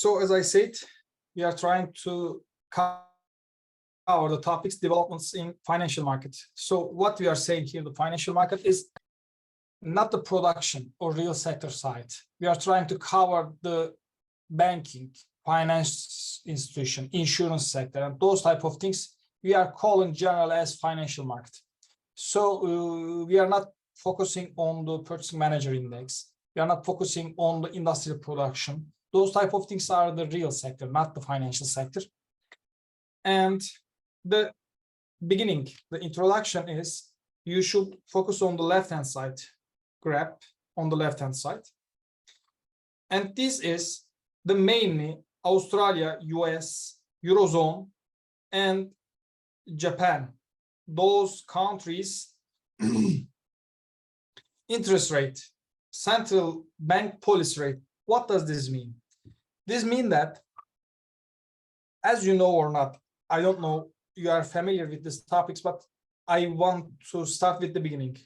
So as I said, we are trying to cover the topics developments in financial market. So what we are saying here, the financial market is not the production or real sector side. We are trying to cover the banking, finance institution, insurance sector, and those type of things we are calling general as financial market. So we are not focusing on the purchasing manager index. We are not focusing on the industrial production. Those type of things are the real sector, not the financial sector. And the beginning, the introduction is you should focus on the left-hand side graph on the left-hand side. And this is the mainly Australia, US, Eurozone, and Japan. Those countries interest rate, central bank policy rate. What does this mean? This means that, as you know or not, I don't know, you are familiar with these topics, but I want to start with the beginning.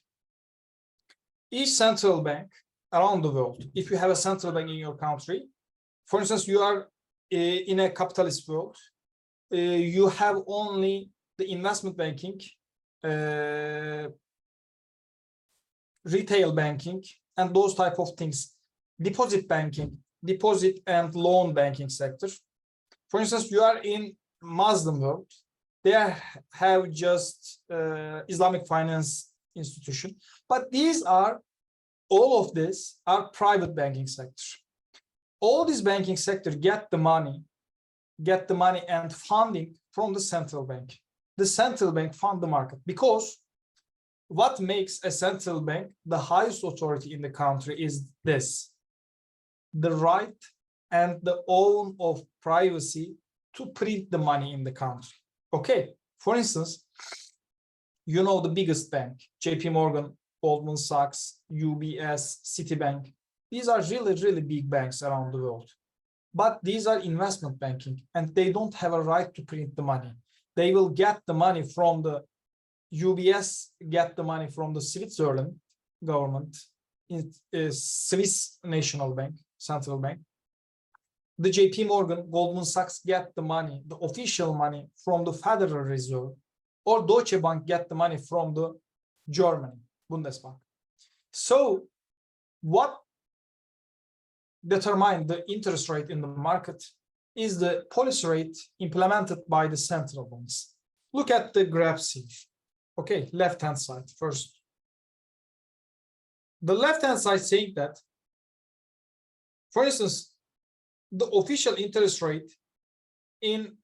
Each central bank around the world, if you have a central bank in your country, for instance, you are in a capitalist world, you have only the investment banking, retail banking, and those type of things, deposit banking, deposit and loan banking sector. For instance, you are in Muslim world, they have just Islamic finance institution, but all of this are private banking sector. All this banking sector get the money and funding from the central bank. The central bank fund the market, because what makes a central bank the highest authority in the country is this: the right and the own of privacy to print the money in the country. Okay, for instance, you know the biggest bank, JP Morgan, Goldman Sachs, UBS, Citibank. These are really, really big banks around the world. But these are investment banking, and they don't have a right to print the money. They will get the money from the UBS, get the money from the Switzerland government, Swiss National Bank, central bank. The JP Morgan, Goldman Sachs get the money, the official money from the Federal Reserve, or Deutsche Bank get the money from the Germany, Bundesbank. So what determines the interest rate in the market is the policy rate implemented by the central banks. Look at the graphs here. Okay, left-hand side first. The left-hand side saying that, for instance, the official interest rate in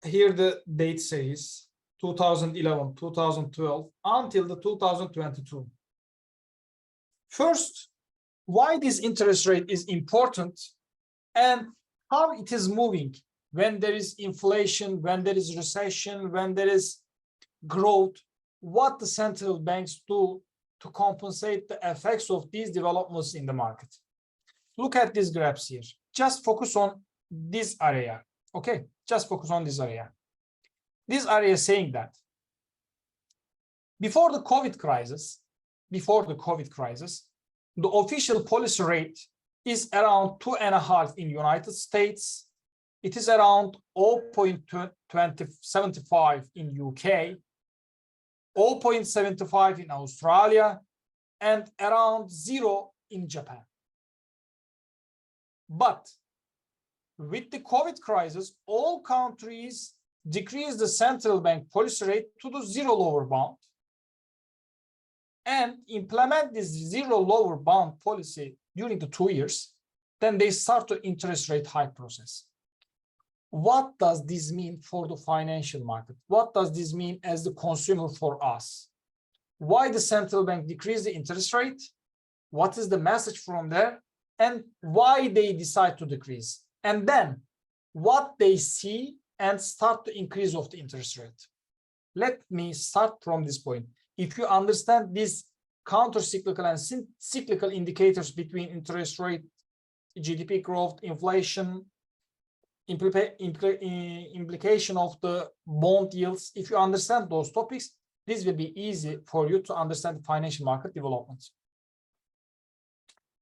here, the date says 2011, 2012 until the 2022. First, why this interest rate is important and how it is moving when there is inflation, when there is recession, when there is growth, what the central banks do to compensate the effects of these developments in the market. Look at these graphs here. Just focus on this area. Okay, just focus on this area. This area is saying that before the COVID crisis, the official policy rate is around 2.5 in United States. It is around 0.75 in UK, 0.75 in Australia, and around 0 in Japan. But with the COVID crisis, all countries decreased the central bank policy rate to the zero lower bound and implement this zero lower bound policy during the 2 years. Then they start the interest rate hike process. What does this mean for the financial market? What does this mean as the consumer for us? Why the central bank decreased the interest rate? What is the message from there? And why they decide to decrease? And then what they see and start the increase of the interest rate. Let me start from this point. If you understand these counter-cyclical and cyclical indicators between interest rate, GDP growth, inflation, implication of the bond yields, if you understand those topics, this will be easy for you to understand the financial market developments.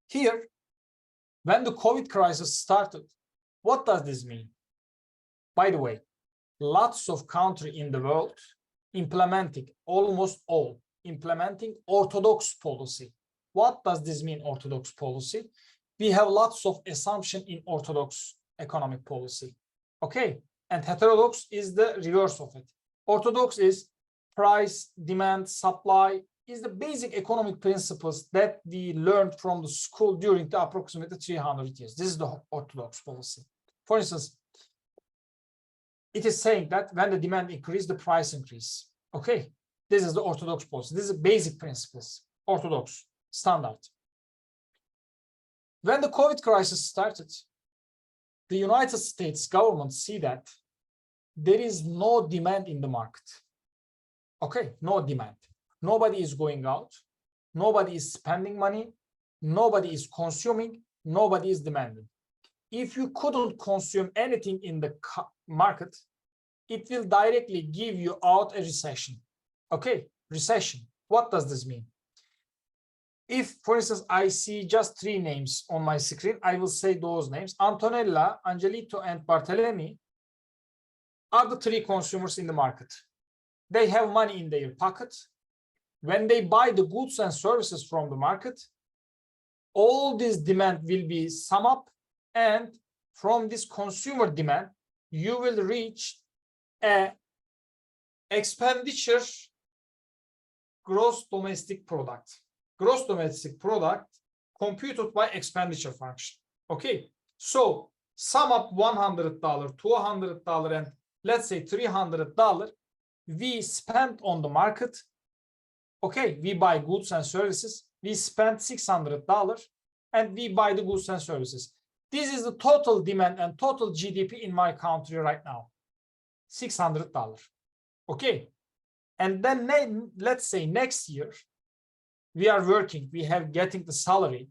Here, when the COVID crisis started, What does this mean? By the way, lots of countries in the world implementing, almost all, implementing orthodox policy. What does this mean, orthodox policy? We have lots of assumption in orthodox economic policy. Okay, and heterodox is the reverse of it. Orthodox is price, demand, supply, is the basic economic principles that we learned from the school during the approximately 300 years. This is the orthodox policy. For instance, it is saying that when the demand increases, the price increase. Okay, this is the orthodox policy. This is basic principles, orthodox, standard. When the COVID crisis started, the United States government see that there is no demand in the market. Okay, no demand. Nobody is going out. Nobody is spending money. Nobody is consuming. Nobody is demanding. If you couldn't consume anything in the market, it will directly give you out a recession. Okay, recession. What does this mean? If, for instance, I see just 3 names on my screen, I will say those names. Antonella, Angelito, and Barthelemy are the 3 consumers in the market. They have money in their pocket. When they buy the goods and services from the market, all this demand will be summed up, and from this consumer demand, you will reach a expenditure gross domestic product. Gross domestic product computed by expenditure function. Okay, so sum up $100, $200, and let's say $300 we spent on the market. Okay, we buy goods and services. We spend $600 and we buy the goods and services. This is the total demand and total GDP in my country right now. $600. Okay, and then let's say next year we are working, we have getting the salary.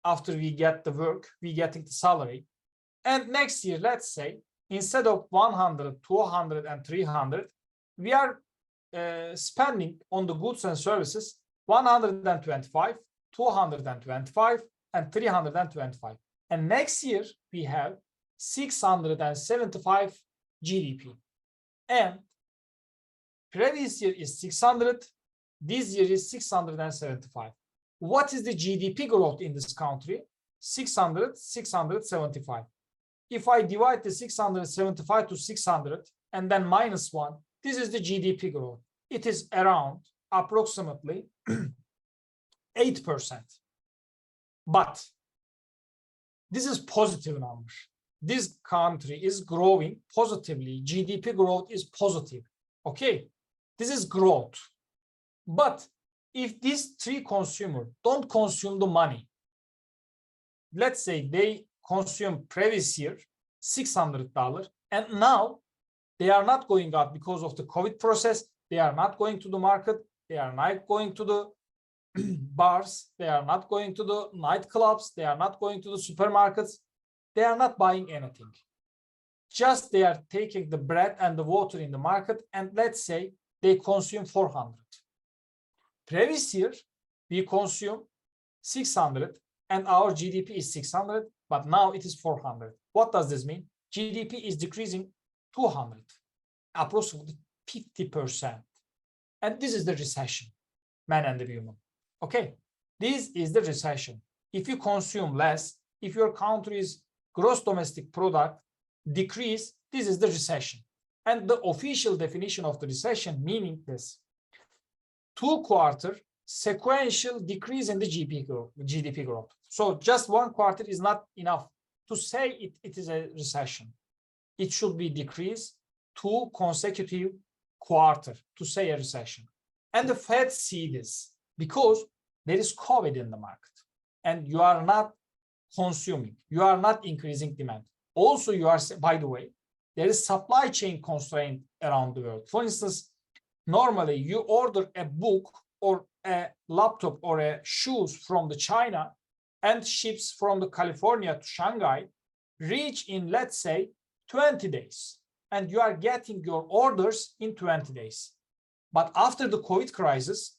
After we get the work, we getting the salary. And next year, let's say, instead of 100, 200, and 300, we are spending on the goods and services 125, 225, and 325. And next year, we have 675 GDP. And previous year is 600. This year is 675. What is the GDP growth in this country? 600, 675. If I divide the 675 to 600 and then minus 1, this is the GDP growth. It is around approximately 8%. But this is positive number. This country is growing positively. GDP growth is positive. Okay, this is growth. But if these 3 consumers don't consume the money, let's say they consume previous year $600 and now they are not going out because of the COVID process. They are not going to the market. They are not going to the bars. They are not going to the nightclubs. They are not going to the supermarkets. They are not buying anything. Just they are taking the bread and the water in the market, and let's say they consume 400. Previous year, we consume 600 and our GDP is 600, but now it is 400. What does this mean? GDP is decreasing 200, approximately 50%. And this is the recession, man and the woman. Okay, this is the recession. If you consume less, if your country's gross domestic product decrease, this is the recession. And the official definition of the recession meaning this: 2-quarter sequential decrease in the GDP growth. So just 1 quarter is not enough to say it is a recession. It should be decreased 2 consecutive quarters to say a recession. And the Fed see this because there is COVID in the market and you are not consuming, you are not increasing demand. Also, you are, by the way, there is supply chain constraint around the world. For instance, normally you order a book or a laptop or a shoes from the China and ships from the California to Shanghai, reach in, let's say, 20 days. And you are getting your orders in 20 days. But after the COVID crisis,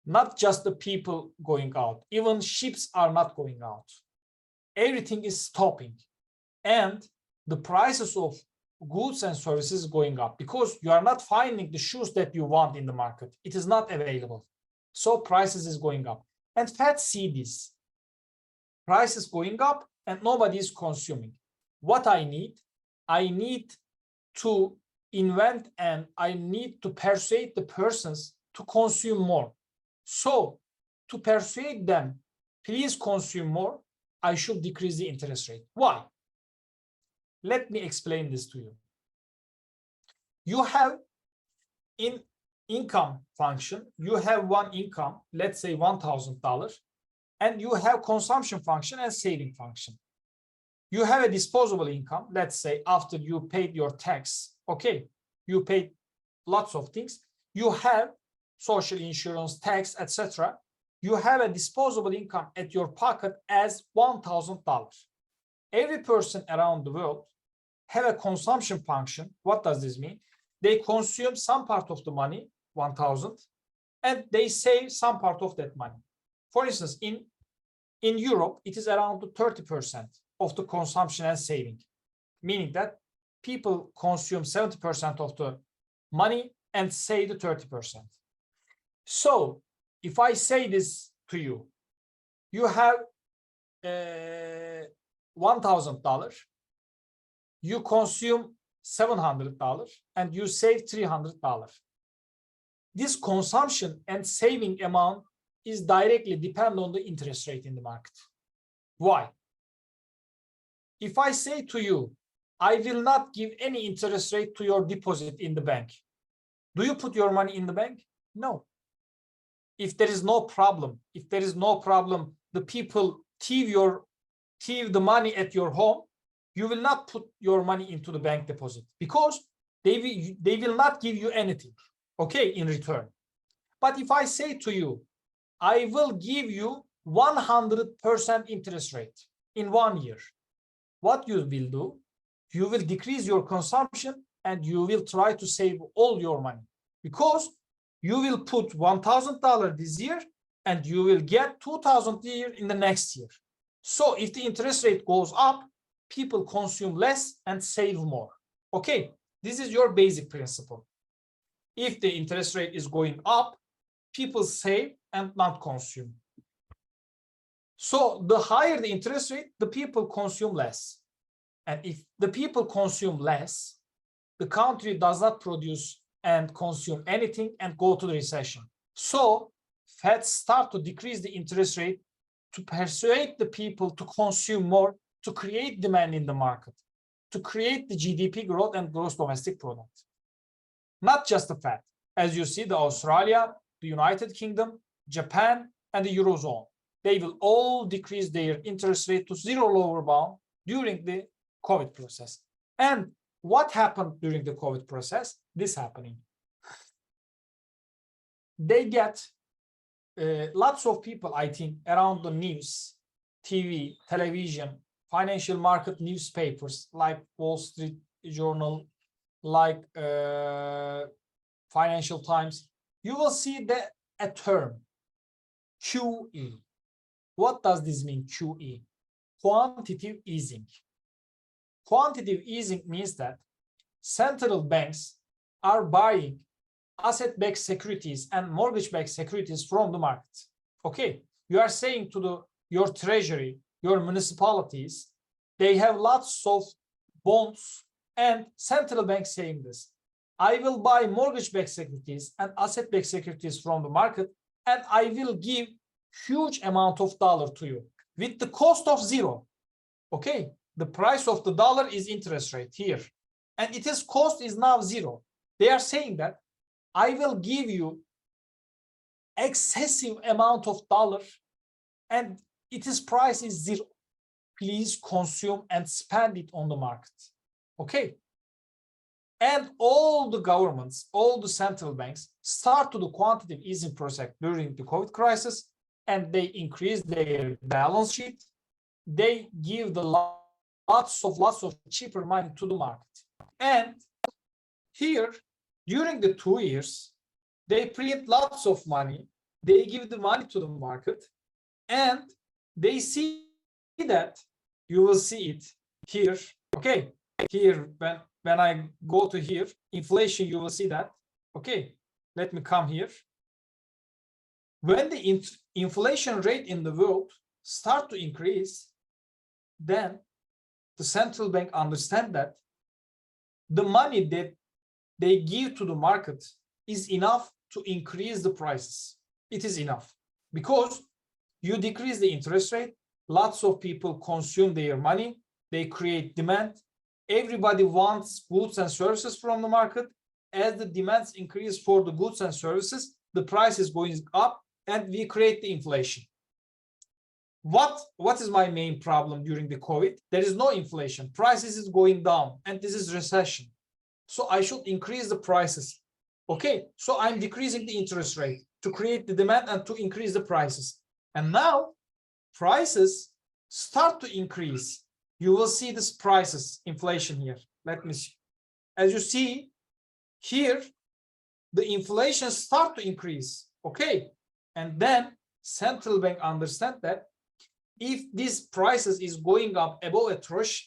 not just the people going out, even ships are not going out. Everything is stopping. And the prices of goods and services going up because you are not finding the shoes that you want in the market. It is not available. So prices is going up. And Fed see this. Prices going up and nobody is consuming. What I need to invent and I need to persuade the persons to consume more. So to persuade them, please consume more, I should decrease the interest rate. Why? Let me explain this to you. You have in income function, you have one income, let's say $1,000, and you have consumption function and saving function. You have a disposable income, let's say after you paid your tax, okay, you paid lots of things. You have social insurance, tax, etc. You have a disposable income at your pocket as $1,000. Every person around the world have a consumption function. What does this mean? They consume some part of the money, 1,000, and they save some part of that money. For instance, in Europe, it is around 30% of the consumption and saving, meaning that people consume 70% of the money and save the 30%. So if I say this to you, you have $1,000, you consume $700 and you save $300. This consumption and saving amount is directly dependent on the interest rate in the market. Why? If I say to you, I will not give any interest rate to your deposit in the bank, do you put your money in the bank? No. If there is no problem, the people thieve the money at your home, you will not put your money into the bank deposit because they will not give you anything, okay, in return. But if I say to you, I will give you 100% interest rate in 1 year, what you will do? You will decrease your consumption and you will try to save all your money because you will put $1,000 this year and you will get $2,000 in the next year. So if the interest rate goes up, people consume less and save more. Okay, this is your basic principle. If the interest rate is going up, people save and not consume. So the higher the interest rate, the people consume less. And if the people consume less, the country does not produce and consume anything and go to the recession. So Fed start to decrease the interest rate to persuade the people to consume more, to create demand in the market, to create the GDP growth and gross domestic product. Not just the Fed. As you see, the Australia, the United Kingdom, Japan, and the Eurozone, they will all decrease their interest rate to zero lower bound during the COVID process. And what happened during the COVID process? This happening. They get lots of people, I think, around the news, TV, television, financial market newspapers like Wall Street Journal, like Financial Times. You will see a term, QE. What does this mean, QE? Quantitative easing. Quantitative easing means that central banks are buying asset-backed securities and mortgage-backed securities from the market. Okay, you are saying to your treasury, your municipalities, they have lots of bonds, and central banks saying this. I will buy mortgage-backed securities and asset-backed securities from the market, and I will give huge amount of dollar to you with the cost of zero. Okay, the price of the dollar is interest rate here, and its cost is now zero. They are saying that I will give you excessive amount of dollar and its price is zero. Please consume and spend it on the market. Okay. And all the governments, all the central banks start to the quantitative easing process during the COVID crisis, and they increase their balance sheet. They give the lots of cheaper money to the market. And here, during the 2 years, they print lots of money. They give the money to the market, and they see that, you will see it here. Okay, here, when I go to here, inflation, you will see that. Okay, let me come here. When the inflation rate in the world start to increase, then the central bank understand that the money that they give to the market is enough to increase the prices. It is enough because you decrease the interest rate, lots of people consume their money, they create demand, everybody wants goods and services from the market. As the demands increase for the goods and services, the price is going up and we create the inflation. What is my main problem during the COVID? There is no inflation, prices is going down, and this is recession. So I should increase the prices. Okay, so I'm decreasing the interest rate to create the demand and to increase the prices. And now prices start to increase. You will see this prices, inflation here. Let me see. As you see here, the inflation start to increase. Okay, and then central bank understand that if this prices is going up above a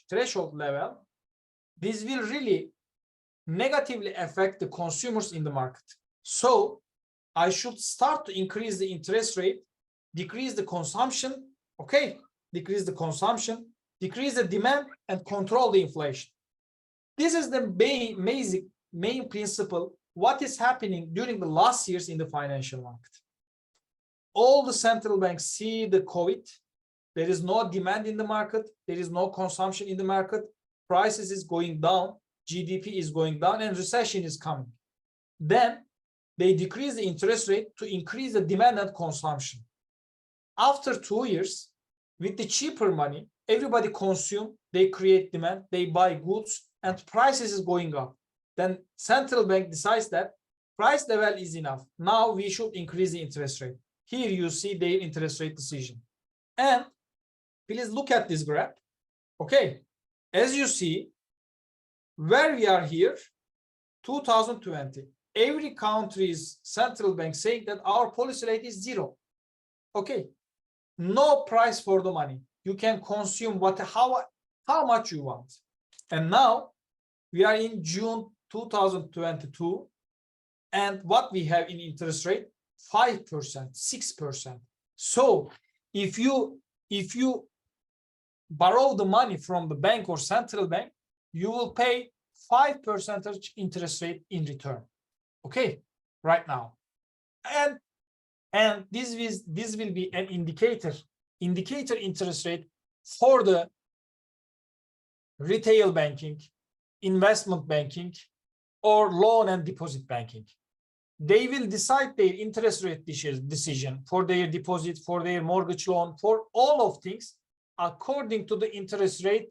threshold level, this will really negatively affect the consumers in the market. So I should start to increase the interest rate, decrease the consumption, okay, decrease the consumption, decrease the demand, and control the inflation. This is the main principle, what is happening during the last years in the financial market. All the central banks see the COVID, there is no demand in the market, there is no consumption in the market, prices is going down, GDP is going down, and recession is coming. Then they decrease the interest rate to increase the demand and consumption. After 2 years, with the cheaper money, everybody consume, they create demand, they buy goods, and prices is going up. Then central bank decides that price level is enough. Now we should increase the interest rate. Here you see their interest rate decision. And please look at this graph. Okay, as you see, where we are here, 2020, every country's central bank saying that our policy rate is 0. Okay, no price for the money. You can consume how much you want. And now we are in June 2022, and what we have in interest rate, 5%, 6%. So if you borrow the money from the bank or central bank, you will pay 5% interest rate in return. Okay, right now. And this will be an indicator interest rate for the retail banking, investment banking, or loan and deposit banking. They will decide their interest rate decision for their deposit, for their mortgage loan, for all of things according to the interest rate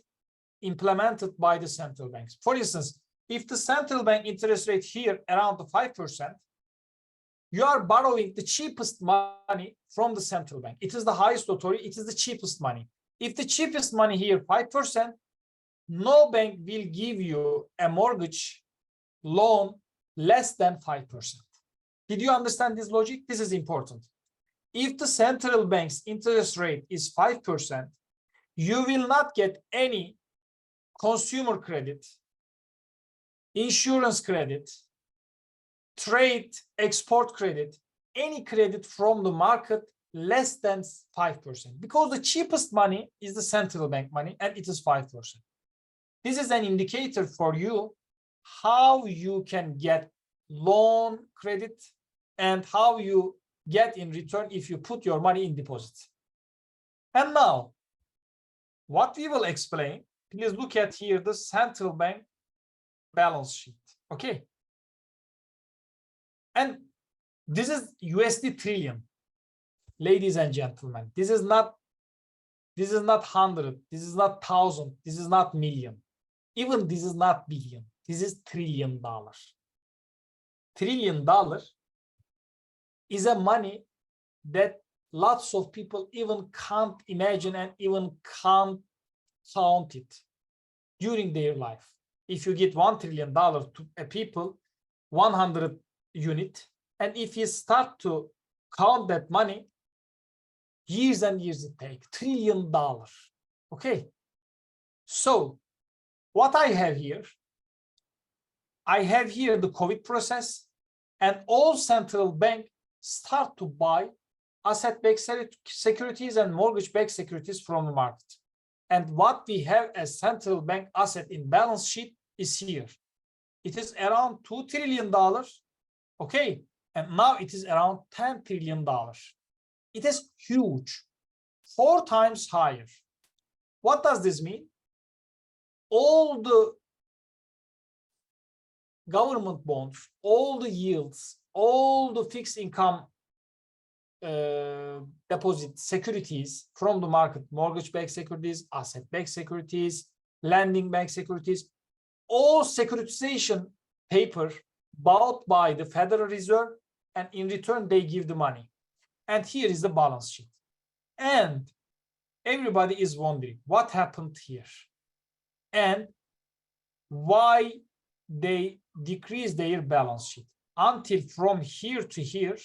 implemented by the central banks. For instance, if the central bank interest rate here around the 5%, you are borrowing the cheapest money from the central bank. It is the highest authority, it is the cheapest money. If the cheapest money here 5%, no bank will give you a mortgage loan less than 5%. Did you understand this logic? This is important. If the central bank's interest rate is 5%, you will not get any consumer credit, insurance credit, trade, export credit, any credit from the market less than 5%, because the cheapest money is the central bank money and it is 5%. This is an indicator for you how you can get loan credit and how you get in return if you put your money in deposits. And now, what we will explain, please look at here the central bank balance sheet. Okay. And this is USD trillion, ladies and gentlemen. This is not 100, this is not 1,000, this is not million. Even this is not billion, this is $1 trillion. $1 trillion is a money that lots of people even can't imagine and even can't count it during their life. If you get $1 trillion to a people, 100 unit, and if you start to count that money, years and years it takes $1 trillion. Okay, so what I have here the COVID process, and all central bank start to buy asset-backed securities and mortgage-backed securities from the market. And what we have as central bank asset in balance sheet is here. It is around $2 trillion, okay? And now it is around $10 trillion. It is huge, 4 times higher. What does this mean? All the government bonds, all the yields, all the fixed income deposit securities from the market, mortgage-backed securities, asset-backed securities, lending-backed securities, all securitization paper bought by the Federal Reserve, and in return they give the money. And here is the balance sheet. And everybody is wondering what happened here and why they decrease their balance sheet until from here to here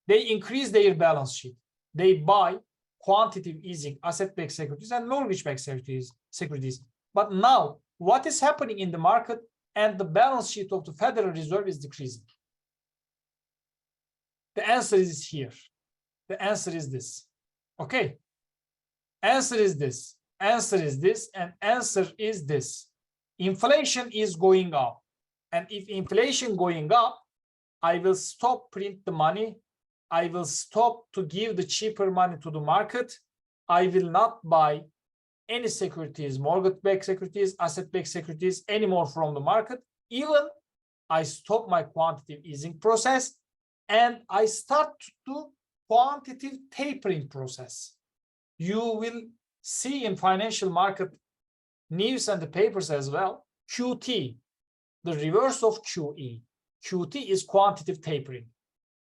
they increase their balance sheet. They buy quantitative easing asset-backed securities and mortgage-backed securities. But now what is happening in the market and the balance sheet of the Federal Reserve is decreasing? The answer is here. The answer is this. Okay. Answer is this. Answer is this. And answer is this. Inflation is going up. And if inflation going up, I will stop print the money. I will stop to give the cheaper money to the market. I will not buy any securities, mortgage-backed securities, asset-backed securities anymore from the market. Even I stop my quantitative easing process and I start to do quantitative tapering process. You will see in financial market news and the papers as well, QT, the reverse of QE. QT is quantitative tapering.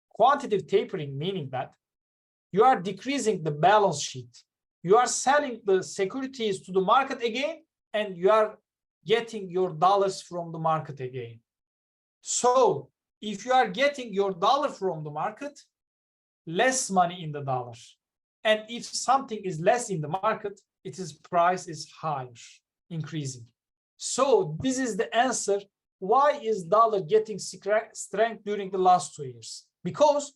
Quantitative tapering meaning that you are decreasing the balance sheet. You are selling the securities to the market again, and you are getting your dollars from the market again. So if you are getting your dollar from the market, less money in the dollars. And if something is less in the market, its price is higher, increasing. So this is the answer. Why is dollar getting strength during the last 2 years? Because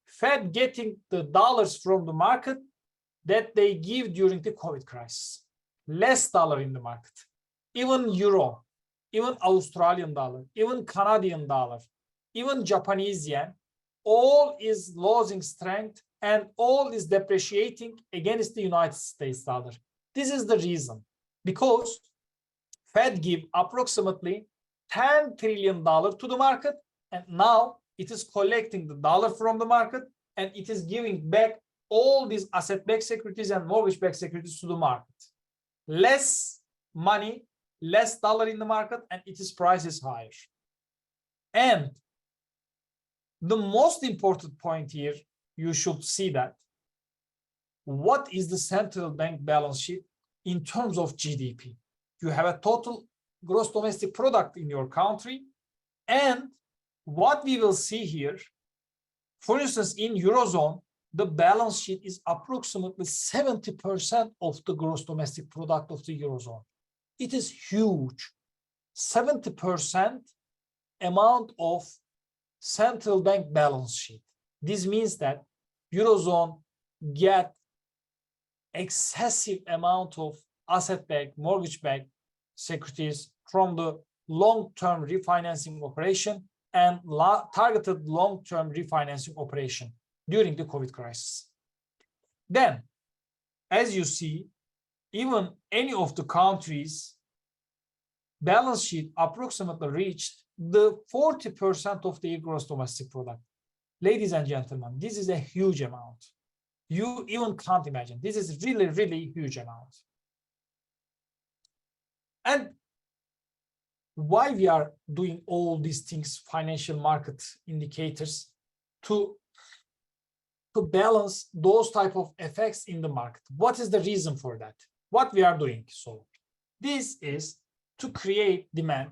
Fed getting the dollars from the market that they give during the COVID crisis. Less dollar in the market. Even euro, even Australian dollar, even Canadian dollar, even Japanese yen, all is losing strength and all is depreciating against the United States dollar. This is the reason. Because Fed give approximately $10 trillion to the market, and now it is collecting the dollar from the market and it is giving back all these asset-backed securities and mortgage-backed securities to the market. Less money, less dollar in the market, and its price is higher. And the most important point here, you should see that what is the central bank balance sheet in terms of GDP? You have a total gross domestic product in your country, and what we will see here, for instance, in Eurozone, the balance sheet is approximately 70% of the gross domestic product of the Eurozone. It is huge. 70% amount of central bank balance sheet. This means that Eurozone get excessive amount of asset-backed, mortgage-backed securities from the long-term refinancing operation and targeted long-term refinancing operation during the COVID crisis. Then, as you see, even any of the countries' balance sheet approximately reached the 40% of their gross domestic product. Ladies and gentlemen, this is a huge amount. You even can't imagine. This is really, really huge amount. And why we are doing all these things, financial market indicators, to balance those type of effects in the market. What is the reason for that? What we are doing? So this is to create demand,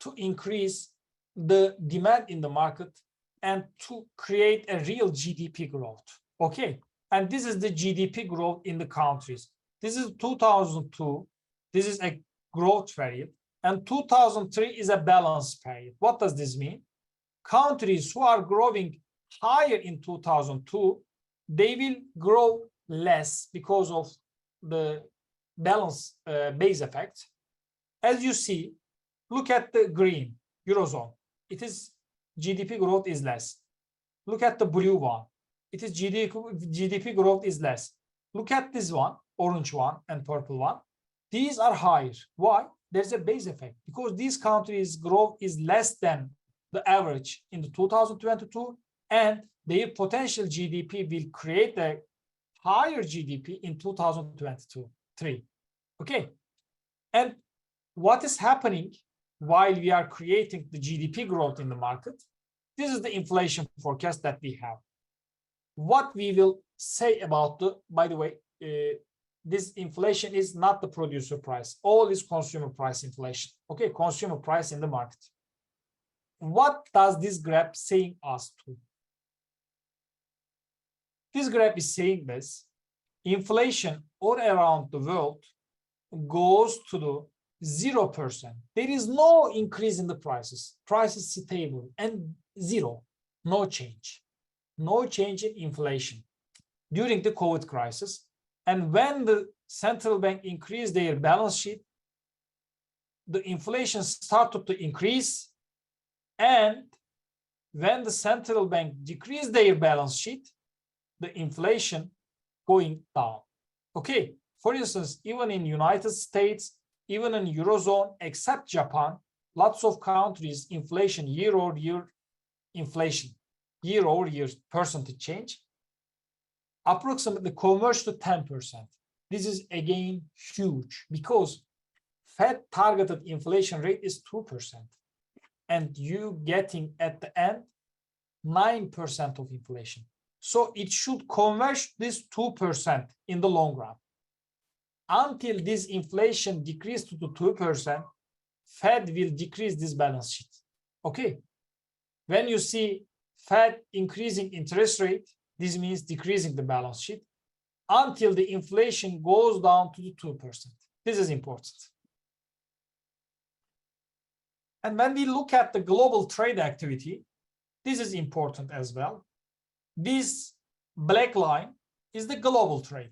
to increase the demand in the market, and to create a real GDP growth. Okay, and this is the GDP growth in the countries. This is 2002 This is a growth period. And 2003 is a balance period. What does this mean? Countries who are growing higher in 2002, they will grow less because of the balance base effect. As you see, look at the green, Eurozone. It is GDP growth is less. Look at the blue one. It is GDP growth is less. Look at this one, orange one and purple one. These are higher. Why? There's a base effect because these countries' growth is less than the average in the 2022, and their potential GDP will create a higher GDP in 2023. Okay. And what is happening while we are creating the GDP growth in the market? This is the inflation forecast that we have. What we will say about the, by the way, this inflation is not the producer price. All is consumer price inflation. Okay, consumer price in the market. What does this graph saying us to? This graph is saying this: inflation all around the world goes to the 0%. There is no increase in the prices. Prices stable and zero, no change. No change in inflation during the COVID crisis. And when the central bank increased their balance sheet, the inflation started to increase. And when the central bank decreased their balance sheet, the inflation going down. Okay, for instance, even in United States, even in Eurozone, except Japan, lots of countries, inflation year-over-year, inflation year-over-year percentage change, approximately converge to 10%. This is again huge because Fed targeted inflation rate is 2%. And you getting at the end 9% of inflation. So it should converge this 2% in the long run. Until this inflation decreases to the 2%, Fed will decrease this balance sheet. Okay. When you see Fed increasing interest rate, this means decreasing the balance sheet until the inflation goes down to the 2%. This is important. And when we look at the global trade activity, this is important as well. This black line is the global trade.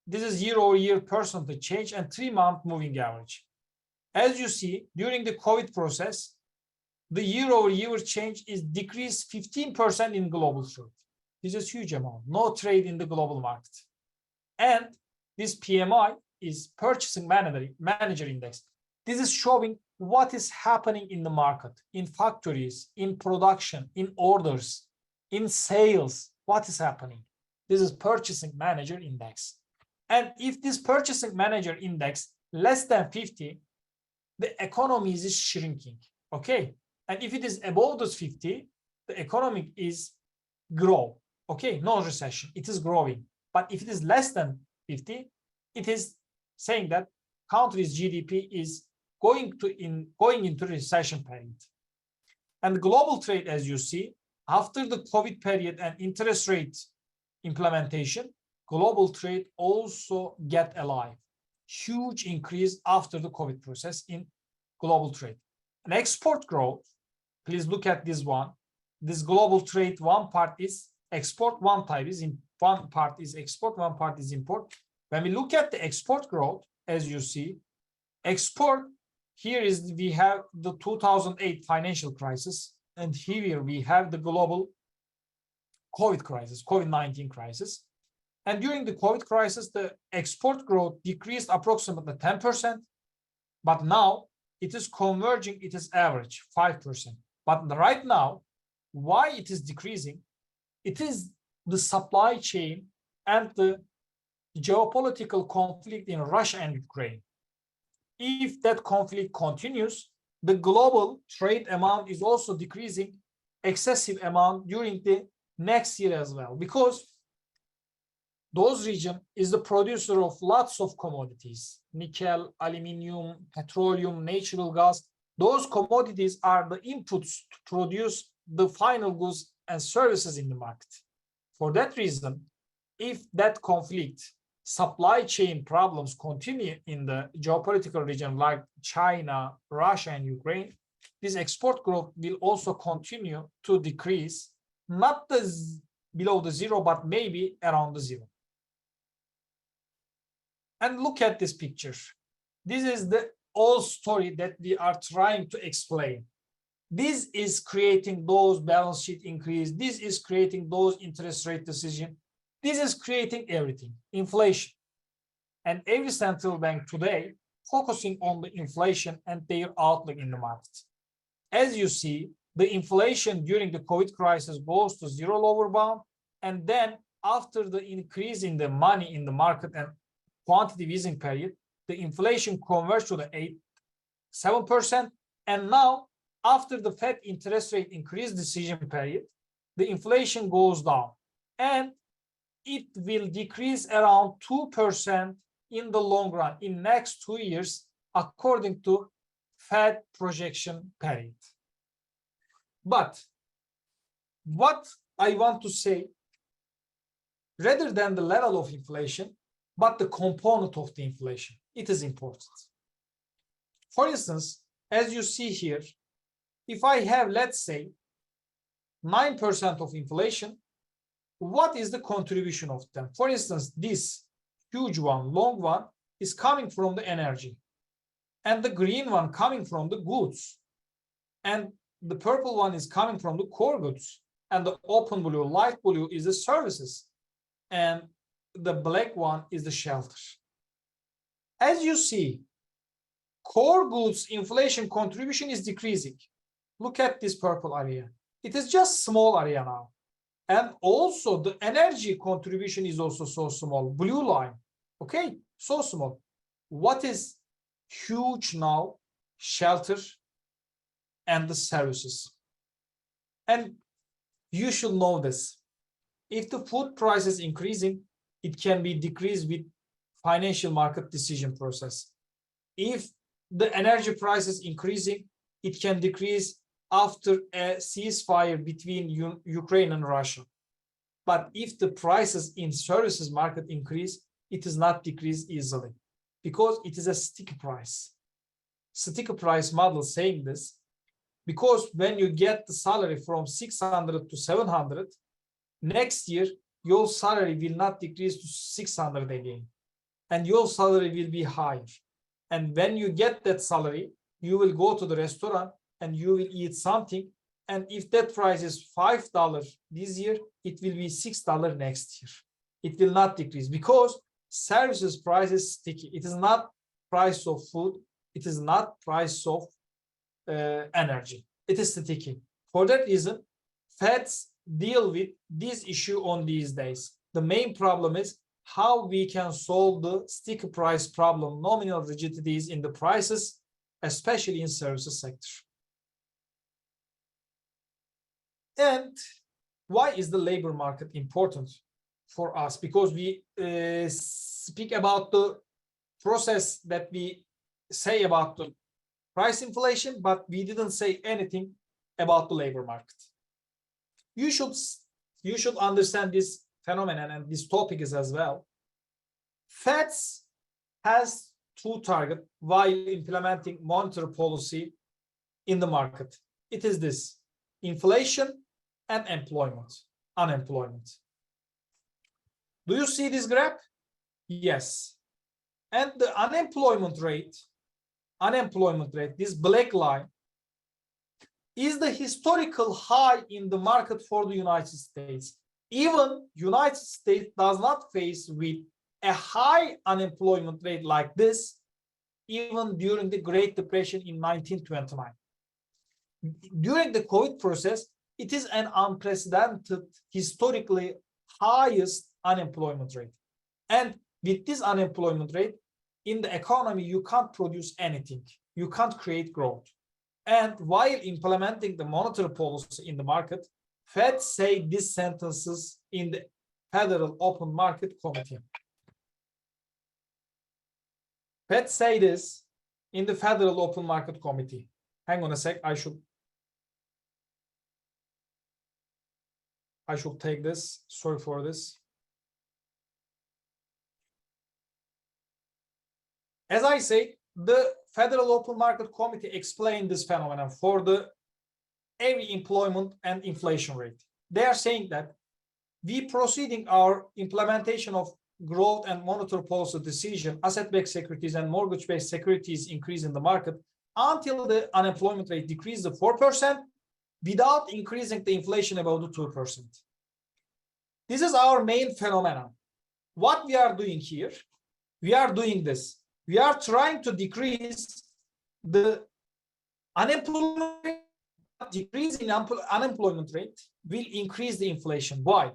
This is year-over-year percentage change and 3-month moving average. As you see, during the COVID process, the year-over-year change is decreased 15% in global trade. This is huge amount. No trade in the global market. And this PMI is Purchasing Manager Index. This is showing what is happening in the market, in factories, in production, in orders, in sales, what is happening. This is Purchasing Manager Index. And if this Purchasing Manager Index less than 50, the economy is shrinking, okay? And if it is above this 50, the economy is grow, okay? No recession, it is growing. But if it is less than 50, it is saying that country's GDP is going into recession period. And global trade, as you see, after the COVID period and interest rate implementation, global trade also get alive. Huge increase after the COVID process in global trade. And export growth, please look at this one. This global trade, one part is export, one part is export, one part is import. When we look at the export growth, as you see, export, here is we have the 2008 financial crisis, and here we have the global COVID crisis, COVID-19 crisis. And during the COVID crisis, the export growth decreased approximately 10%, but now it is converging, it is average 5%. But right now, why it is decreasing? It is the supply chain and the geopolitical conflict in Russia and Ukraine. If that conflict continues, the global trade amount is also decreasing excessive amount during the next year as well, because those region is the producer of lots of commodities, nickel, aluminum, petroleum, natural gas. Those commodities are the inputs to produce the final goods and services in the market. For that reason, if that conflict supply chain problems continue in the geopolitical region like China, Russia, and Ukraine, this export growth will also continue to decrease, not below the zero, but maybe around the zero. And look at this picture. This is the old story that we are trying to explain. This is creating those balance sheet increase. This is creating those interest rate decision. This is creating everything, inflation. And every central bank today focusing on the inflation and their outlook in the market. As you see, the inflation during the COVID crisis goes to zero lower bound. And then after the increase in the money in the market and quantitative easing period, the inflation converts to the 7%. And now, after the Fed interest rate increase decision period, the inflation goes down. And it will decrease around 2% in the long run, in next 2 years, according to Fed projection period. But what I want to say, rather than the level of inflation, but the component of the inflation, it is important. For instance, as you see here, if I have, let's say, 9% of inflation, what is the contribution of them? For instance, this huge one, long one, is coming from the energy, and the green one coming from the goods, and the purple one is coming from the core goods, and the open blue, light blue is the services, and the black one is the shelter. As you see, core goods inflation contribution is decreasing. Look at this purple area. It is just small area now. And also the energy contribution is also so small, blue line, okay, so small. What is huge now? Shelter and the services. And you should know this. If the food price is increasing, it can be decreased with financial market decision process. If the energy price is increasing, it can decrease after a ceasefire between Ukraine and Russia. But if the prices in services market increase, it is not decreased easily because it is a sticky price. Sticky price model saying this, because when you get the salary from 600 to 700, next year, your salary will not decrease to 600 again, and your salary will be higher. And when you get that salary, you will go to the restaurant and you will eat something. And if that price is $5 this year, it will be $6 next year. It will not decrease because services price is sticky. It is not price of food. It is not price of energy. It is sticky. For that reason, Feds deal with this issue on these days. The main problem is how we can solve the sticky price problem, nominal rigidities in the prices, especially in services sector. And why is the labor market important for us? Because we speak about the process that we say about the price inflation, but we didn't say anything about the labor market. You should understand this phenomenon and this topic is as well. Feds has two targets while implementing monetary policy in the market. It is this: inflation and unemployment. Do you see this graph? Yes. And the unemployment rate, this black line, is the historical high in the market for the United States. Even United States does not face with a high unemployment rate like this, even during the Great Depression in 1929. During the COVID process, it is an unprecedented, historically highest unemployment rate. And with this unemployment rate, in the economy, you can't produce anything. You can't create growth. And while implementing the monetary policy in the market, Fed say these sentences in the Federal Open Market Committee. Fed say this in the Federal Open Market Committee. Hang on a sec, I should take this. Sorry for this. As I say, the Federal Open Market Committee explained this phenomenon for the every employment and inflation rate. They are saying that we proceeding our implementation of growth and monetary policy decision, asset-backed securities and mortgage-based securities increase in the market until the unemployment rate decreases to 4% without increasing the inflation above the 2%. This is our main phenomenon. What we are doing here, we are doing this. We are trying to decrease the unemployment rate. Decreasing unemployment rate will increase the inflation. Why?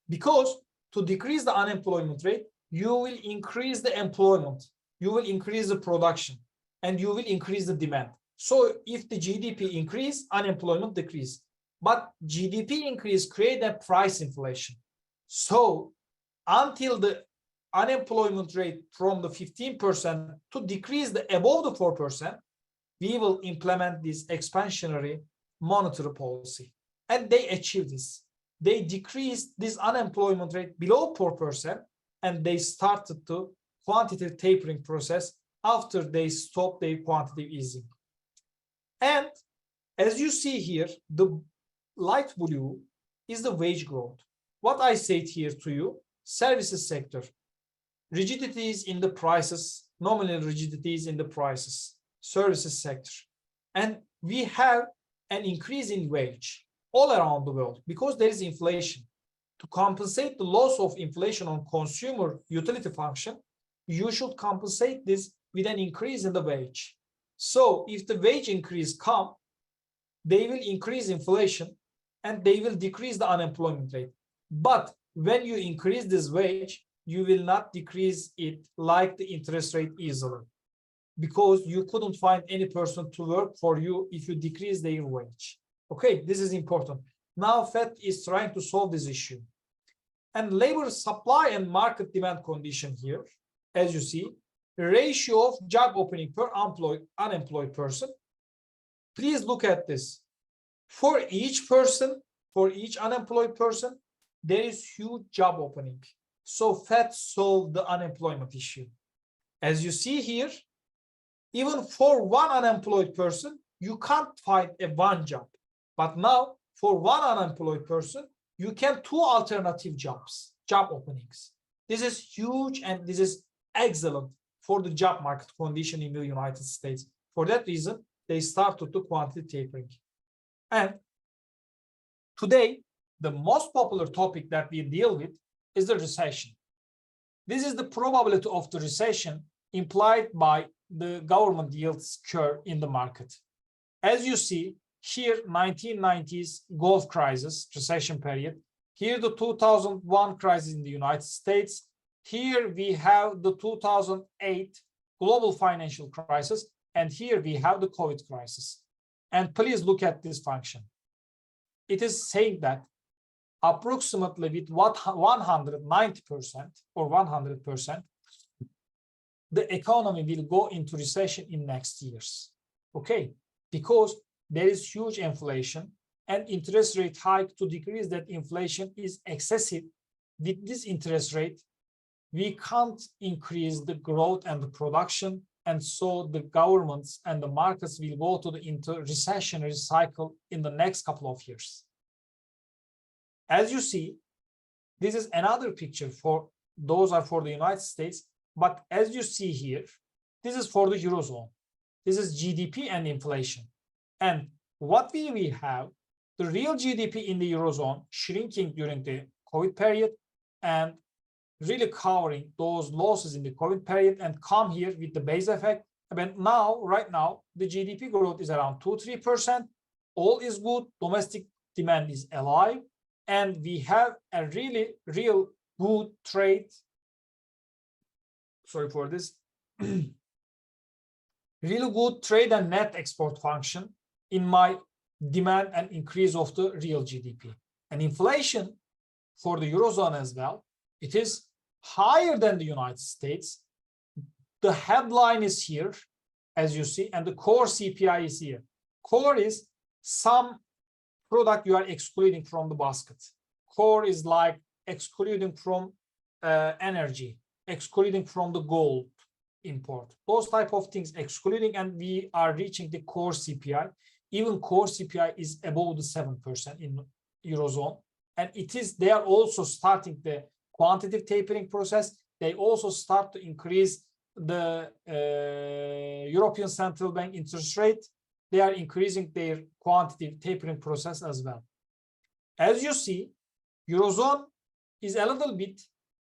Because to decrease the unemployment rate, you will increase the employment, you will increase the production, and you will increase the demand. So if the GDP increase, unemployment decrease. But GDP increase create a price inflation. So until the unemployment rate from the 15% to decrease the above the 4%, we will implement this expansionary monetary policy. And they achieve this. They decreased this unemployment rate below 4%, and they started to quantitative tapering process after they stopped their quantitative easing. And as you see here, the light blue is the wage growth. What I said here to you, services sector, rigidities in the prices, nominal rigidities in the prices, services sector. And we have an increase in wage all around the world because there is inflation. To compensate the loss of inflation on consumer utility function, you should compensate this with an increase in the wage. So if the wage increase come, they will increase inflation and they will decrease the unemployment rate. But when you increase this wage, you will not decrease it like the interest rate easily, because you couldn't find any person to work for you if you decrease their wage. Okay, this is important. Now Fed is trying to solve this issue. And labor supply and market demand condition here, as you see, ratio of job opening per unemployed person. Please look at this. For each person, for each unemployed person, there is huge job opening. So Fed solved the unemployment issue. As you see here, even for one unemployed person, you can't find a one job. But now, for one unemployed person, you can two alternative jobs, job openings. This is huge and this is excellent for the job market condition in the United States. For that reason, they started to quantitative tapering. And today, the most popular topic that we deal with is the recession. This is the probability of the recession implied by the government yields curve in the market. As you see here, 1990s Gulf crisis, recession period. Here, the 2001 crisis in the United States. Here we have the 2008 global financial crisis. And here we have the COVID crisis. And please look at this function. It is saying that approximately with what 190% or 100%, the economy will go into recession in next years. Okay, because there is huge inflation and interest rate hike to decrease that inflation is excessive. With this interest rate, we can't increase the growth and the production, and so the governments and the markets will go to the into recessionary cycle in the next couple of years. As you see, this is another picture for those are for the United States, but as you see here, this is for the Eurozone. This is GDP and inflation. And what we have, the real GDP in the Eurozone shrinking during the COVID period and really covering those losses in the COVID period and come here with the base effect. But now, right now, the GDP growth is around 2-3%. All is good. Domestic demand is alive. And we have a real good trade. Sorry for this. Really good trade and net export function in my demand and increase of the real GDP. And inflation for the Eurozone as well, it is higher than the United States. The headline is here, as you see, and the core CPI is here. Core is some product you are excluding from the basket. Core is like excluding from energy, excluding from the gold, import. Those type of things excluding, and we are reaching the core CPI. Even core CPI is above the 7% in Eurozone. And they are also starting the quantitative tapering process. They also start to increase the European Central Bank interest rate. They are increasing their quantitative tapering process as well. As you see, Eurozone is a little bit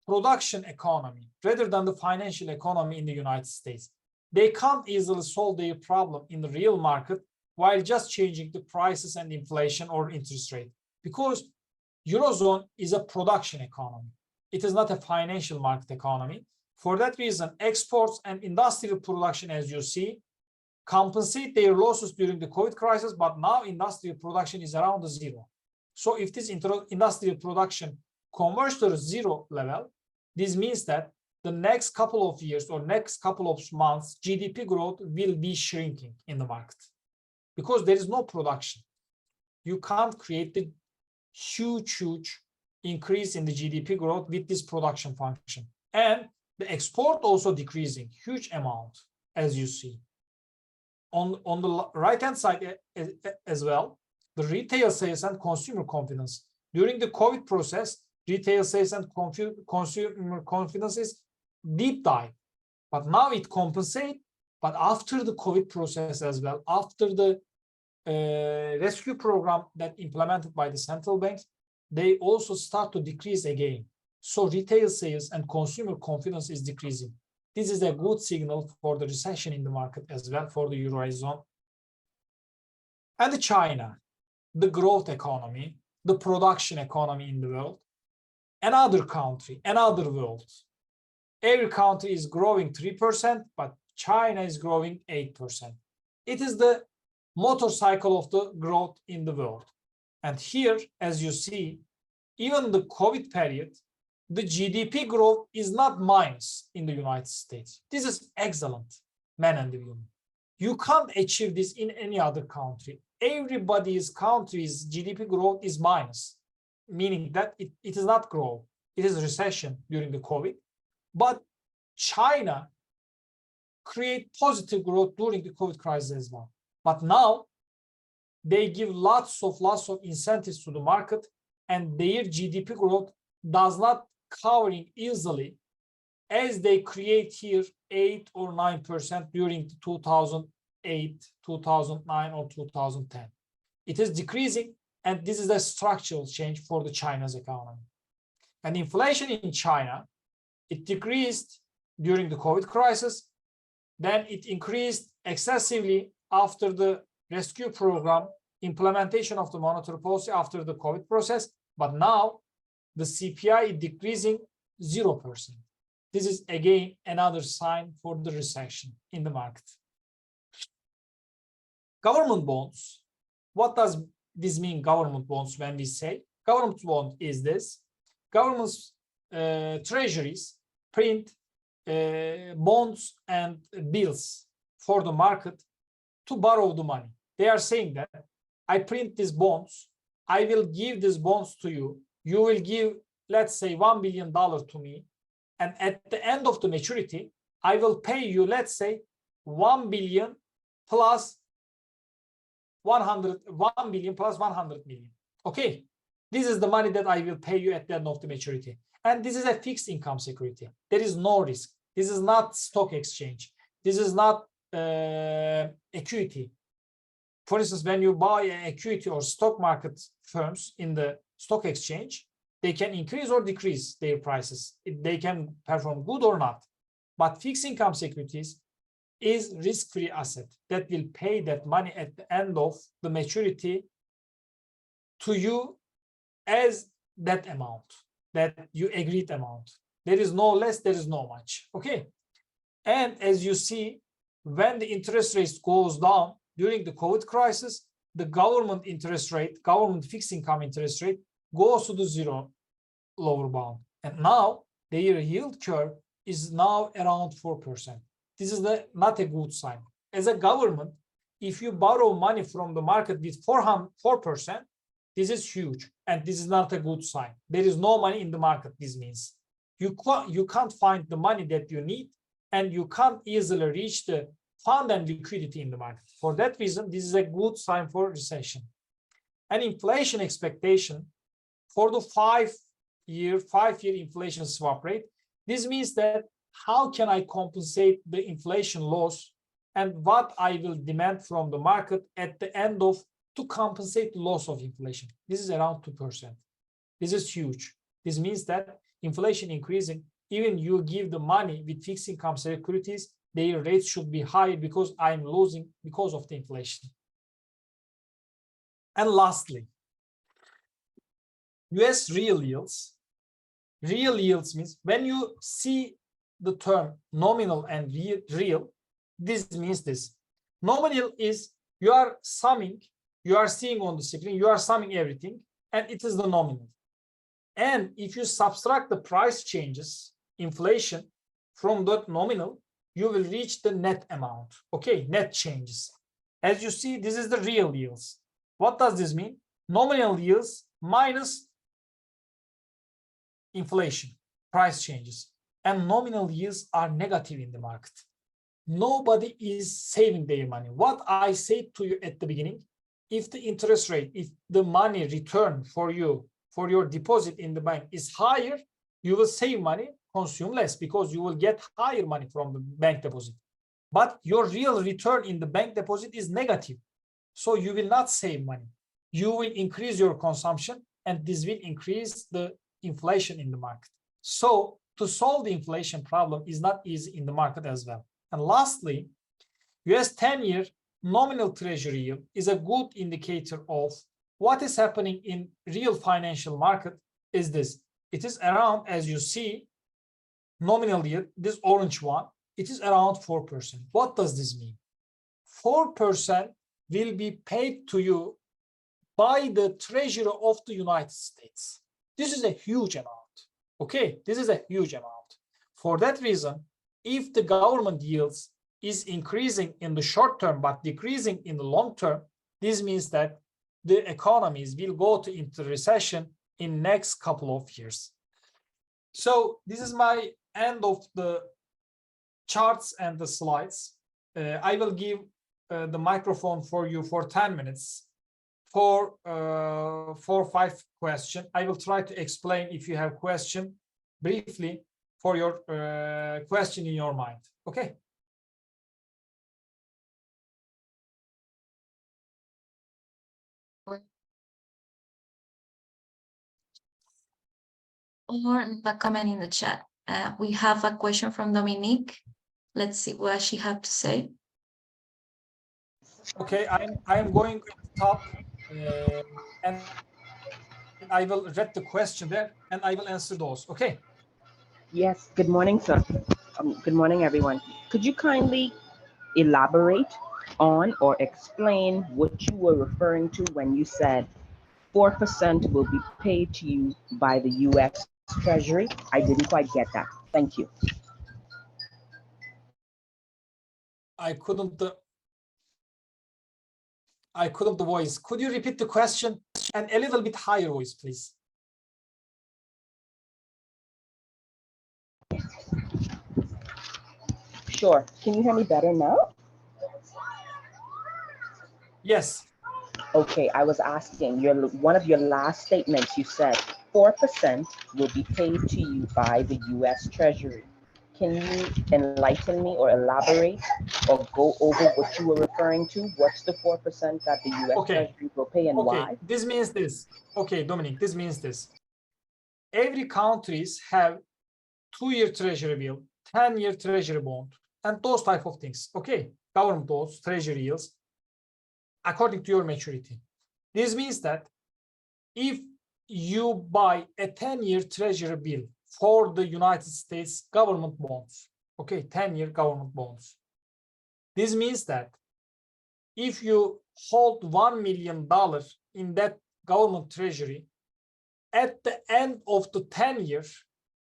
production economy rather than the financial economy in the United States. They can't easily solve their problem in the real market while just changing the prices and inflation or interest rate, because Eurozone is a production economy. It is not a financial market economy. For that reason, exports and industrial production, as you see, compensate their losses during the COVID crisis, but now industrial production is around the zero. So if this industrial production converges to the zero level, this means that the next couple of years or next couple of months, GDP growth will be shrinking in the market because there is no production. You can't create the huge increase in the GDP growth with this production function. And the export also decreasing huge amount, as you see. On the right-hand side as well, the retail sales and consumer confidence. During the COVID process, retail sales and consumer confidence is deep dive, but now it compensates. But after the COVID process as well, after the rescue program that implemented by the central banks, they also start to decrease again. So retail sales and consumer confidence is decreasing. This is a good signal for the recession in the market as well for the Eurozone. And China, the growth economy, the production economy in the world, another country, another world. Every country is growing 3%, but China is growing 8%. It is the motorcycle of the growth in the world. And here, as you see, even the COVID period, the GDP growth is not minus in the United States. This is excellent, man and woman. You can't achieve this in any other country. Everybody's country's GDP growth is minus, meaning that it is not growth. It is recession during the COVID. But China create positive growth during the COVID crisis as well. But now they give lots of incentives to the market, and their GDP growth does not covering easily as they create here 8 or 9% during 2008, 2009, or 2010. It is decreasing, and this is a structural change for the China's economy. And inflation in China, it decreased during the COVID crisis, then it increased excessively after the rescue program, implementation of the monetary policy after the COVID process, but now the CPI is decreasing 0%. This is again another sign for the recession in the market. Government bonds. What does this mean, government bonds, when we say? Government bond is this. Government's treasuries print bonds and bills for the market to borrow the money. They are saying that I print these bonds, I will give these bonds to you, you will give, let's say, $1 billion to me, and at the end of the maturity, I will pay you, let's say, 1 billion plus 100 million. Okay, this is the money that I will pay you at the end of the maturity. And this is a fixed income security. There is no risk. This is not stock exchange. This is not equity. For instance, when you buy an equity or stock market firms in the stock exchange, they can increase or decrease their prices. They can perform good or not. But fixed income securities is risk-free asset that will pay that money at the end of the maturity to you as that amount, that you agreed amount. There is no less, there is no much. Okay. And as you see, when the interest rate goes down during the COVID crisis, the government interest rate, government fixed income interest rate goes to the zero lower bound. And now their yield curve is now around 4%. This is not a good sign. As a government, if you borrow money from the market with 4%, this is huge, and this is not a good sign. There is no money in the market. This means you can't find the money that you need and you can't easily reach the fund and liquidity in the market. For that reason, this is a good sign for recession. And inflation expectation for the five-year inflation swap rate. This means that how can I compensate the inflation loss and what I will demand from the market at the end of to compensate the loss of inflation. This is around 2%. This is huge. This means that inflation increasing, even you give the money with fixed income securities, their rates should be higher because I'm losing because of the inflation. And lastly, US real yields. Real yields means when you see the term nominal and real, this means this. Nominal is you are summing, you are seeing on the screen, you are summing everything, and it is the nominal. And if you subtract the price changes, inflation, from that nominal, you will reach the net amount, okay, net changes. As you see, this is the real yields. What does this mean? Nominal yields minus inflation, price changes. And nominal yields are negative in the market. Nobody is saving their money. What I said to you at the beginning, if the interest rate, if the money return for you, for your deposit in the bank is higher, you will save money, consume less because you will get higher money from the bank deposit. But your real return in the bank deposit is negative. So you will not save money. You will increase your consumption and this will increase the inflation in the market. So to solve the inflation problem is not easy in the market as well. And lastly, US 10-year nominal treasury yield is a good indicator of what is happening in real financial market is this. It is around, as you see, nominal yield, this orange one, it is around 4%. What does this mean? 4% will be paid to you by the Treasury of the United States. This is a huge amount. Okay, this is a huge amount. For that reason, if the government yields is increasing in the short term but decreasing in the long term, this means that the economies will go into recession in next couple of years. So this is my end of the charts and the slides. I will give the microphone for you for 10 minutes for 4 or 5 questions. I will try to explain if you have question briefly for your question in your mind. Okay. Or the comment in the chat. We have a question from Dominique. Let's see what she has to say. Okay, I am going to the top and I will read the question there and I will answer those. Okay. Yes, good morning, sir. Good morning, everyone. Could you kindly elaborate on or explain what you were referring to when you said 4% will be paid to you by the U.S. Treasury? I didn't quite get that. Thank you. I couldn't voice. Could you repeat the question and a little bit higher voice, please? Sure. Can you hear me better now? Yes. Okay, I was asking one of your last statements. You said 4% will be paid to you by the U.S. Treasury. Can you enlighten me or elaborate or go over what you were referring to? What's the 4% that the U.S. Treasury will pay and why? This means this. Okay, Dominic, this means this. Every countries have 2-year treasury bill, 10-year treasury bond, and those type of things. Okay, government bonds, treasury yields, according to your maturity. This means that if you buy a 10-year treasury bill for the United States government bonds, okay, 10-year government bonds, this means that if you hold $1 million in that government treasury, at the end of the 10 years,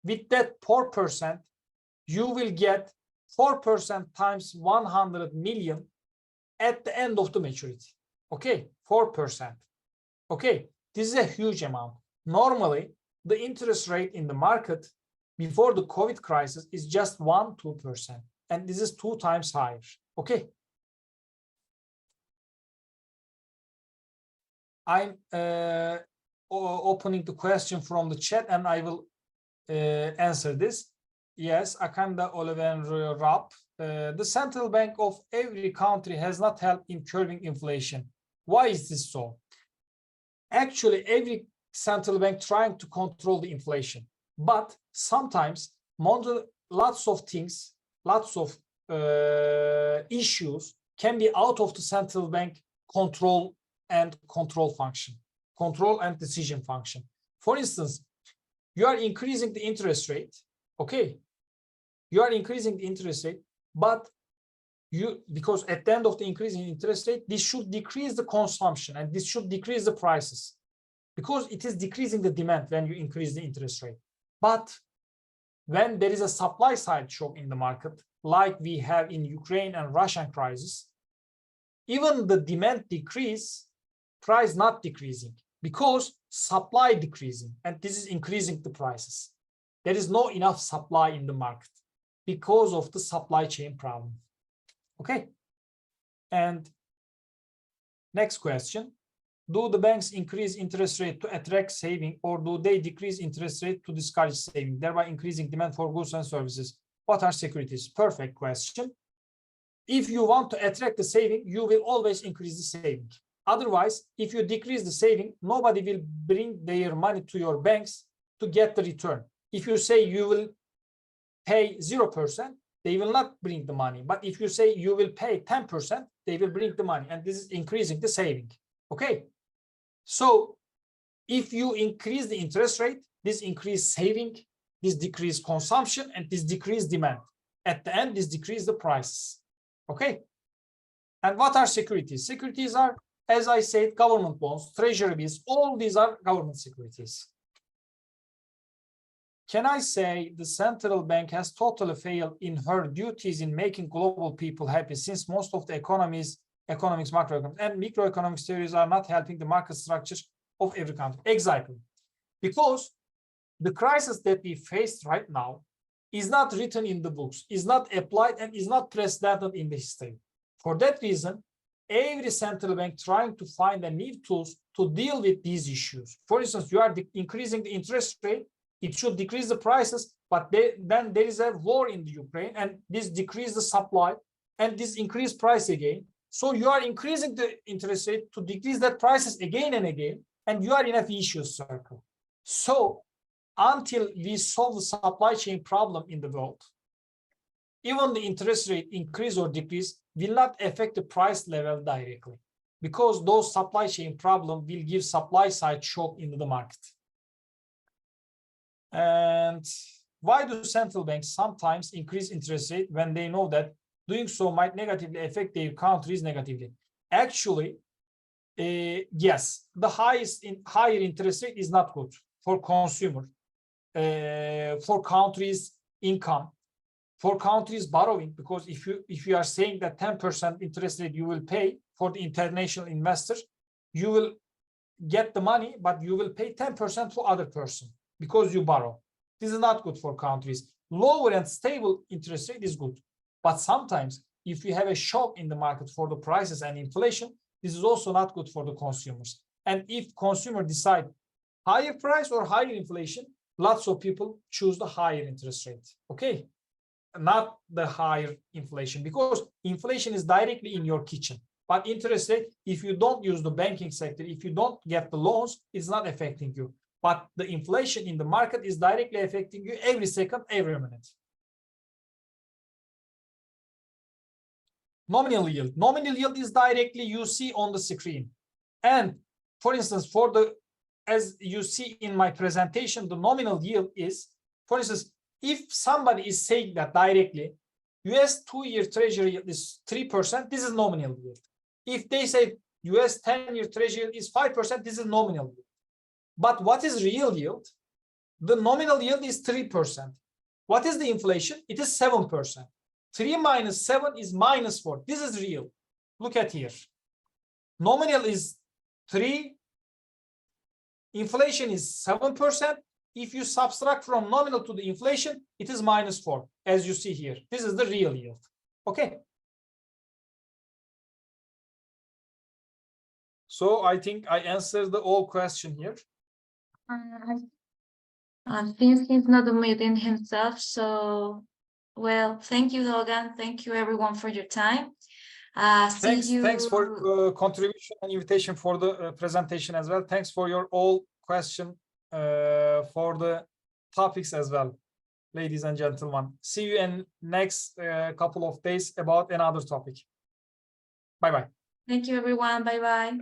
with that 4%, you will get 4% times 100 million at the end of the maturity. Okay, 4%. Okay, this is a huge amount. Normally, the interest rate in the market before the COVID crisis is just 1-2%. And this is 2 times higher. Okay. I'm opening the question from the chat and I will answer this. Yes, Akanda Oliver Rapp. The central bank of every country has not helped in curbing inflation. Why is this so? Actually, every central bank trying to control the inflation, but sometimes lots of things, lots of issues can be out of the central bank control and decision function. For instance, you are increasing the interest rate, okay? You are increasing the interest rate, but because at the end of the increase in interest rate, this should decrease the consumption and this should decrease the prices because it is decreasing the demand when you increase the interest rate. But when there is a supply side shock in the market, like we have in Ukraine and Russian crisis, even the demand decrease, price not decreasing because supply decreasing, and this is increasing the prices. There is no enough supply in the market because of the supply chain problem. Okay. And next question. Do the banks increase interest rate to attract saving, or do they decrease interest rate to discourage saving, thereby increasing demand for goods and services? What are securities? Perfect question. If you want to attract the saving, you will always increase the saving. Otherwise, if you decrease the saving, nobody will bring their money to your banks to get the return. If you say you will pay 0%, they will not bring the money. But if you say you will pay 10%, they will bring the money. And this is increasing the saving. Okay. So if you increase the interest rate, this increase saving, this decrease consumption, and this decrease demand. At the end, this decrease the prices. Okay. And what are securities? Securities are, as I said, government bonds, treasury bills, all these are government securities. Can I say the central bank has totally failed in her duties in making global people happy, since most of the economics, macroeconomics, and microeconomics theories are not helping the market structures of every country? Exactly. Because the crisis that we face right now is not written in the books, is not applied, and is not precedented in the history. For that reason, every central bank trying to find a new tools to deal with these issues. For instance, you are increasing the interest rate, it should decrease the prices, but then there is a war in the Ukraine, and this decrease the supply, and this increase price again. So you are increasing the interest rate to decrease that prices again and again, and you are in a vicious circle. So until we solve the supply chain problem in the world, even the interest rate increase or decrease will not affect the price level directly, because those supply chain problems will give supply side shock into the market. And why do central banks sometimes increase interest rate when they know that doing so might negatively affect their countries negatively? Actually, yes, the higher interest rate is not good for consumer, for countries' income, for countries' borrowing, because if you are saying that 10% interest rate you will pay for the international investors, you will get the money, but you will pay 10% to other person because you borrow. This is not good for countries. Lower and stable interest rate is good. But sometimes if you have a shock in the market for the prices and inflation, this is also not good for the consumers. And if consumers decide higher price or higher inflation, lots of people choose the higher interest rate. Okay, not the higher inflation, because inflation is directly in your kitchen. But interest rate, if you don't use the banking sector, if you don't get the loans, it's not affecting you. But the inflation in the market is directly affecting you every second, every minute. Nominal yield. Nominal yield is directly you see on the screen. And for instance, as you see in my presentation, the nominal yield is, for instance, if somebody is saying that directly, US 2-year treasury yield is 3%, this is nominal yield. If they say US 10-year treasury yield is 5%, this is nominal yield. But what is real yield? The nominal yield is 3%. What is the inflation? It is 7%. 3 minus 7 is minus 4. This is real. Look at here. Nominal is 3. Inflation is 7%. if you subtract from nominal to the inflation, it is -4, as you see here. This is the real yield. Okay. So I think I answered the all question here. Since he's not admitting himself, so well, thank you, Dogan. Thank you, everyone, for your time. Thanks for contribution and invitation for the presentation as well. Thanks for your all question for the topics as well, ladies and gentlemen. See you in next couple of days about another topic. Bye bye. Thank you, everyone. Bye bye.